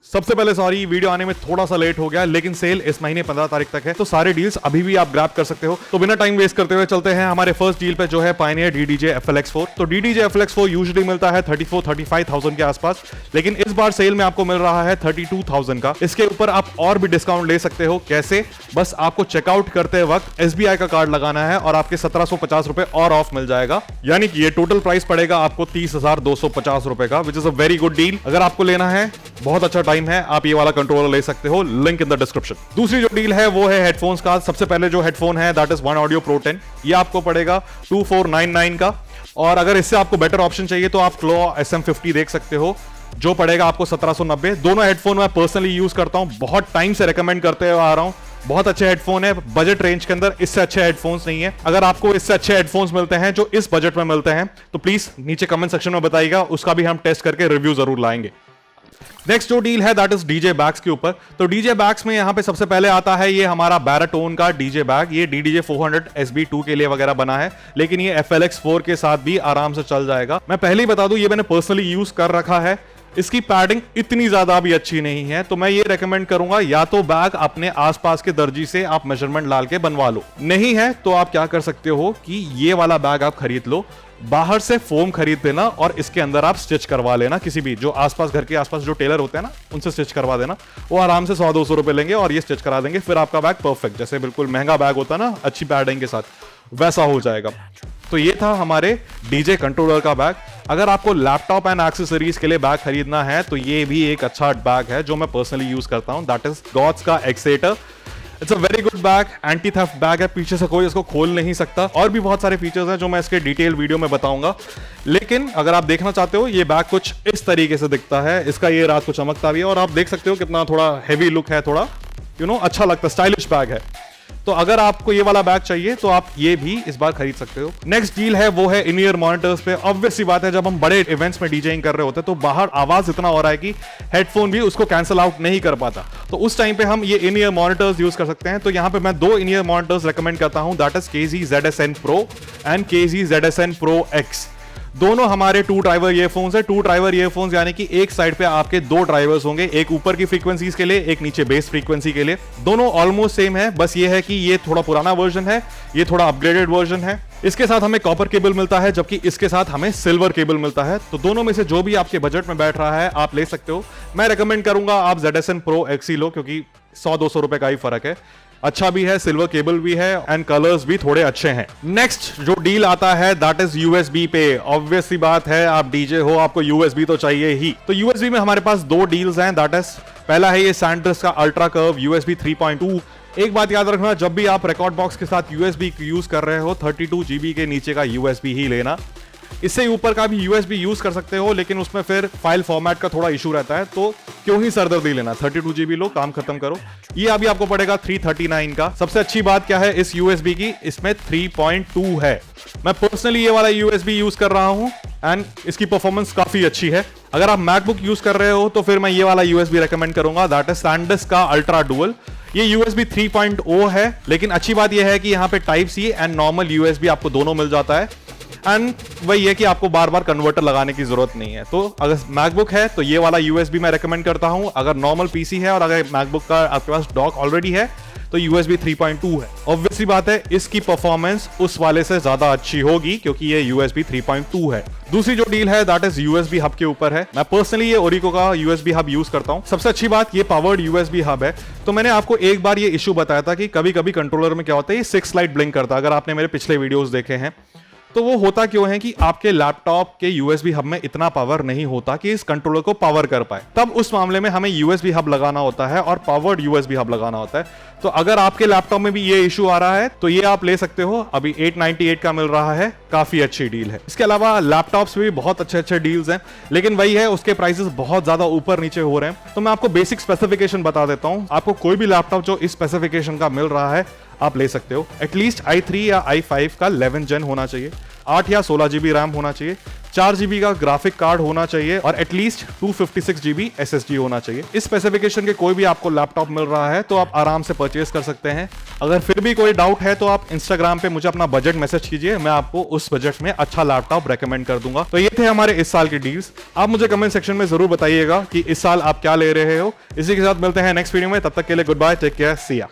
सबसे पहले sorry, video आने में थोड़ा सा लेट हो गया, लेकिन सेल इस महीने 15 तारीख तक है, तो सारे डील्स अभी भी आप ग्रैब कर सकते हो। तो बिना टाइम वेस्ट करते हुए चलते हैं हमारे फर्स्ट डील पे, जो है पायनियर DDJ FLX4। तो DDJ FLX4 यूजुअली मिलता है 34-35,000 के आसपास, लेकिन इस बार सेल में आपको मिल रहा है 32,000 का। इसके ऊपर आप और भी डिस्काउंट ले सकते हो। कैसे? बस आपको चेकआउट करते वक्त SBI का कार्ड लगाना है और आपके 1750 रुपए और ऑफ मिल जाएगा, यानी कि ये टोटल प्राइस पड़ेगा आपको 30,250 रुपए का, which is a very good deal. अगर आपको लेना है, बहुत अच्छा टाइम है, आप ये वाला कंट्रोलर ले सकते हो, लिंक इन द डिस्क्रिप्शन। दूसरी जो डील है वो है हेडफोन्स का। सबसे पहले जो हेडफोन है that is one audio pro 10, ये आपको पड़ेगा 2499 का। और अगर इससे आपको बेटर ऑप्शन चाहिए तो आप क्लॉ SM50 देख सकते हो, जो पड़ेगा आपको 1790। दोनों हेडफोन मैं पर्सनली यूज करता हूं, बहुत टाइम से रेकमेंड करते हुए आ रहा हूं। बहुत अच्छे हेडफोन है, बजट रेंज के अंदर इससे अच्छे हेडफोन्स नहीं है। अगर आपको इससे अच्छे हेडफोन्स मिलते हैं जो इस बजट में मिलते हैं, तो प्लीज नीचे कमेंट सेक्शन में बताइएगा, उसका भी हम टेस्ट करके रिव्यू जरूर लाएंगे। नेक्स्ट जो डील है दैट इज DJ बैग्स के ऊपर। तो DJ बैग्स में यहां पे सबसे पहले आता है ये हमारा बैराटोन का DJ बैग। ये DDJ 400 SB2 के लिए वगैरह बना है, लेकिन ये FLX4 के साथ भी आराम से चल जाएगा। मैं पहले ही बता दूं, ये मैंने पर्सनली यूज कर रखा है। इसकी पैडिंग इतनी ज्यादा भी अच्छी नहीं है, तो मैं ये रेकमेंड करूंगा या तो बैग अपने आसपास के दर्जी से आप मेजरमेंट डाल के बनवा लो, नहीं है तो आप क्या कर सकते हो कि ये वाला बैग आप खरीद लो, बाहर से फोम खरीद देना और इसके अंदर आप स्टिच करवा लेना। किसी भी जो आसपास, घर के आसपास जो टेलर होते हैं ना, उनसे स्टिच करवा देना। वो आराम से 100-200 रुपए लेंगे और ये स्टिच करा देंगे। फिर आपका बैग परफेक्ट, जैसे बिल्कुल महंगा बैग होता है ना अच्छी पैडिंग के साथ, वैसा हो जाएगा। तो ये था हमारे DJ कंट्रोलर का बैग। अगर आपको लैपटॉप एंड एक्सेसरीज के लिए बैग खरीदना है तो ये भी एक अच्छा बैग है जो मैं पर्सनली यूज करता हूं, दैट इज गॉड्स का Exeter. It's a very good bag, anti theft bag है, पीछे से कोई इसको खोल नहीं सकता। और भी बहुत सारे फीचर्स हैं जो मैं इसके डिटेल वीडियो में बताऊंगा, लेकिन अगर आप देखना चाहते हो, ये बैग कुछ इस तरीके से दिखता है। इसका ये रात को चमकता भी है और आप देख सकते हो कितना थोड़ा हैवी लुक है, थोड़ा अच्छा लगता है, स्टाइलिश बैग है। तो अगर आपको ये वाला बैग चाहिए तो आप ये भी इस बार खरीद सकते हो। नेक्स्ट डील है वो है इन ईयर मॉनिटर्स पे। ऑब्वियस सी बात है, जब हम बड़े इवेंट्स में डीजेइंग कर रहे होते हैं तो बाहर आवाज इतना हो रहा है कि हेडफोन भी उसको कैंसिल आउट नहीं कर पाता, तो उस टाइम पे हम ये इन ईयर मॉनिटर्स यूज कर सकते हैं। तो यहां पे मैं 2 इन ईयर मॉनिटर्स रेकमेंड करता हूं, that is KZ ZSN Pro and KZ ZSN Pro X। दोनों हमारे 2 ड्राइवर ईयरफोन्स है। 2 ड्राइवर ईयरफोन्स यानी कि एक साइड पे आपके 2 ड्राइवर्स होंगे, एक ऊपर की फ्रीक्वेंसीज के लिए, एक नीचे बेस फ्रीक्वेंसी के लिए। दोनों ऑलमोस्ट सेम है, बस ये है कि ये थोड़ा पुराना वर्जन है, ये थोड़ा अपग्रेडेड वर्जन है। इसके साथ हमें कॉपर केबल मिलता है, जबकि इसके साथ हमें सिल्वर केबल मिलता है। तो दोनों में से जो भी आपके बजट में बैठ रहा है आप ले सकते हो। मैं रेकमेंड करूंगा आप ZSN Pro X ही लो, क्योंकि 100-200 रुपए का ही फर्क है। अच्छा भी है, सिल्वर केबल भी है एंड कलर्स भी थोड़े अच्छे हैं। नेक्स्ट जो डील आता है दैट इज USB पे। ऑब्वियस सी बात है, आप DJ हो, आपको USB तो चाहिए ही। तो USB में हमारे पास 2 डील्स हैं, दैट इज पहला है ये SanDisk का अल्ट्रा कर्व USB 3.2। एक बात याद रखना, जब भी आप रिकॉर्ड बॉक्स के साथ USB यूज कर रहे हो, 32 GB के नीचे का USB ही लेना। इससे ऊपर का भी USB यूज कर सकते हो, लेकिन उसमें फिर फाइल फॉर्मेट का थोड़ा इशू रहता है, तो क्यों ही सरदर्दी लेना, 32 GB लो, काम खत्म करो। ये अभी आपको पड़ेगा 339 का। सबसे अच्छी बात क्या है इस USB की, इसमें 3.2 है। मैं पर्सनली ये वाला USB यूज कर रहा हूं एंड इसकी परफॉर्मेंस काफी अच्छी है। अगर आप मैकबुक यूज कर रहे हो तो फिर मैं ये वाला USB रेकमेंड करूंगा, दैट इज SanDisk का अल्ट्रा डुअल। ये USB 3.0 है, लेकिन अच्छी बात यह है कि यहाँ पे Type-C एंड नॉर्मल USB आपको दोनों मिल जाता है। एंड वही है कि आपको बार बार कन्वर्टर लगाने की जरूरत नहीं है। तो अगर मैकबुक है तो ये वाला USB मैं रेकमेंड करता हूं। अगर नॉर्मल PC है और अगर मैकबुक का आपके पास डॉक ऑलरेडी है तो USB 3.2 है। ऑब्वियसली बात है, इसकी परफॉर्मेंस उस वाले से ज्यादा अच्छी होगी क्योंकि ये USB 3.2 है। दूसरी जो डील है दैट इज USB हब के ऊपर है। मैं पर्सनली ये ओरिको का USB हब यूज करता हूं। सबसे अच्छी बात, ये पावर्ड USB हब है। तो मैंने आपको एक बार ये इश्यू बताया था कि कभी कभी कंट्रोलर में क्या होता है, ये 6 लाइट ब्लिंक करता है। अगर आपने मेरे पिछले वीडियोस देखे हैं तो वो होता क्यों है कि आपके लैपटॉप के USB हब में इतना पावर नहीं होता कि इस कंट्रोलर को पावर कर पाए। तब उस मामले में हमें USB हब लगाना होता है और पावर्ड USB हब लगाना होता है। तो अगर आपके लैपटॉप में भी ये इशू आ रहा है तो ये आप ले सकते हो। अभी 898 का मिल रहा है, काफी अच्छी डील है। इसके अलावा लैपटॉप्स में भी बहुत अच्छे अच्छे डील्स हैं, लेकिन वही है उसके प्राइसेस बहुत ज्यादा ऊपर नीचे हो रहे हैं। तो मैं आपको बेसिक स्पेसिफिकेशन बता देता हूं। आपको कोई भी लैपटॉप जो इस स्पेसिफिकेशन का मिल रहा है आप ले सकते हो। एटलीस्ट i3 या i5 का 11th जेन होना चाहिए। 8 या 16 जीबी रैम होना चाहिए, 4 जीबी का ग्राफिक कार्ड होना चाहिए और एटलीस्ट 256 जीबी एसएसडी होना चाहिए। इस स्पेसिफिकेशन के कोई भी आपको लैपटॉप मिल रहा है तो आप आराम से परचेज कर सकते हैं। अगर फिर भी कोई डाउट है तो आप इंस्टाग्राम पे मुझे अपना बजट मैसेज कीजिए, मैं आपको उस बजट में अच्छा लैपटॉप रेकमेंड कर दूंगा। तो ये थे हमारे इस साल की डील्स। आप मुझे कमेंट सेक्शन में जरूर बताइएगा कि इस साल आप क्या ले रहे हो। इसी के साथ मिलते हैं नेक्स्ट वीडियो में, तब तक के लिए गुड बाय, टेक केयर, सी या।